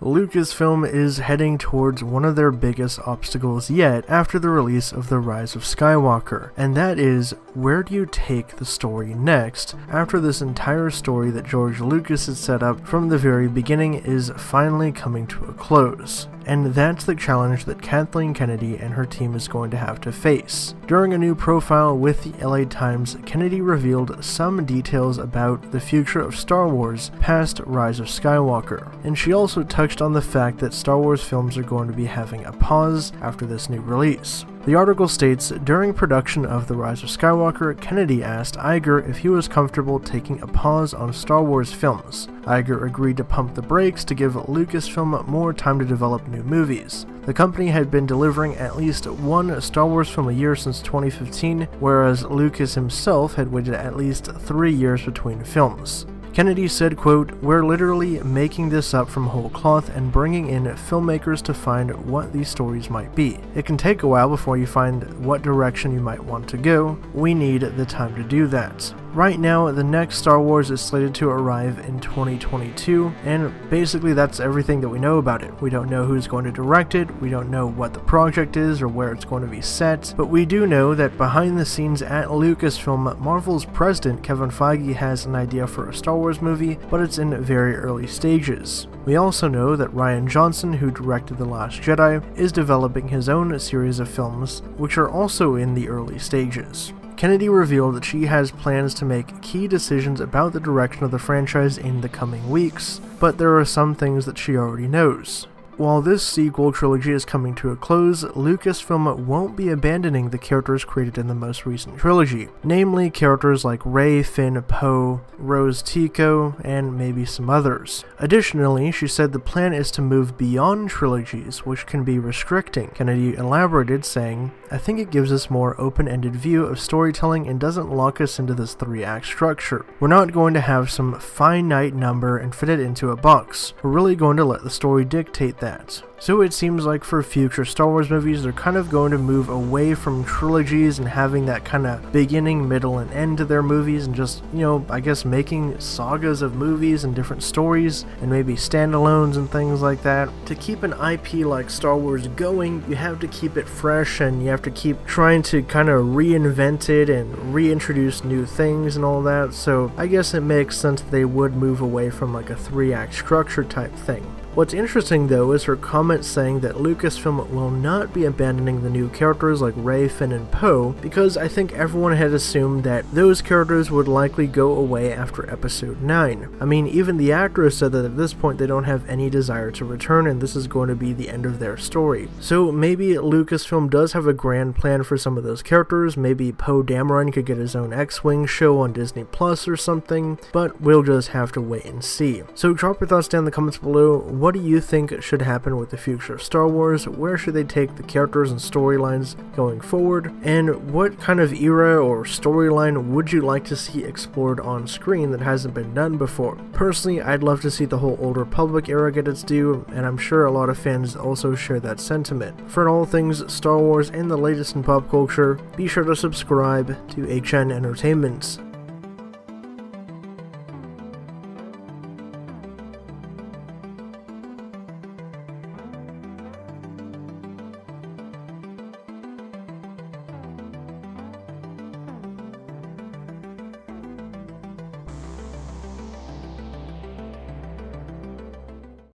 Lucasfilm is heading towards one of their biggest obstacles yet after the release of The Rise of Skywalker, and that is, where do you take the story next after this entire story that George Lucas had set up from the very beginning is finally coming to a close? And that's the challenge that Kathleen Kennedy and her team is going to have to face. During a new profile with the LA Times, Kennedy revealed some details about the future of Star Wars past Rise of Skywalker, and she also touched on the fact that Star Wars films are going to be having a pause after this new release. The article states, during production of The Rise of Skywalker, Kennedy asked Iger if he was comfortable taking a pause on Star Wars films. Iger agreed to pump the brakes to give Lucasfilm more time to develop new movies. The company had been delivering at least one Star Wars film a year since 2015, whereas Lucas himself had waited at least 3 years between films. Kennedy said, quote, "We're literally making this up from whole cloth and bringing in filmmakers to find what these stories might be. It can take a while before you find what direction you might want to go. We need the time to do that." Right now, the next Star Wars is slated to arrive in 2022, and basically that's everything that we know about it. We don't know who's going to direct it, we don't know what the project is or where it's going to be set, but we do know that behind the scenes at Lucasfilm, Marvel's president Kevin Feige has an idea for a Star Wars movie, but it's in very early stages. We also know that Rian Johnson, who directed The Last Jedi, is developing his own series of films, which are also in the early stages. Kennedy revealed that she has plans to make key decisions about the direction of the franchise in the coming weeks, but there are some things that she already knows. While this sequel trilogy is coming to a close, Lucasfilm won't be abandoning the characters created in the most recent trilogy, namely characters like Rey, Finn, Poe, Rose Tico, and maybe some others. Additionally, she said the plan is to move beyond trilogies, which can be restricting. Kennedy elaborated, saying, "I think it gives us more open-ended view of storytelling and doesn't lock us into this 3-act structure. We're not going to have some finite number and fit it into a box. We're really going to let the story dictate that." So it seems like for future Star Wars movies, they're kind of going to move away from trilogies and having that kind of beginning, middle, and end to their movies and just, I guess making sagas of movies and different stories and maybe standalones and things like that. To keep an IP like Star Wars going, you have to keep it fresh and you have to keep trying to kind of reinvent it and reintroduce new things and all that. So I guess it makes sense that they would move away from like a 3-act structure type thing. What's interesting though is her comment saying that Lucasfilm will not be abandoning the new characters like Rey, Finn, and Poe, because I think everyone had assumed that those characters would likely go away after Episode 9. I mean, even the actors said that at this point they don't have any desire to return and this is going to be the end of their story. So maybe Lucasfilm does have a grand plan for some of those characters, maybe Poe Dameron could get his own X-Wing show on Disney Plus or something, but we'll just have to wait and see. So drop your thoughts down in the comments below. What do you think should happen with the future of Star Wars? Where should they take the characters and storylines going forward? And what kind of era or storyline would you like to see explored on screen that hasn't been done before? Personally, I'd love to see the whole Old Republic era get its due, and I'm sure a lot of fans also share that sentiment. For all things Star Wars and the latest in pop culture, be sure to subscribe to HN Entertainment.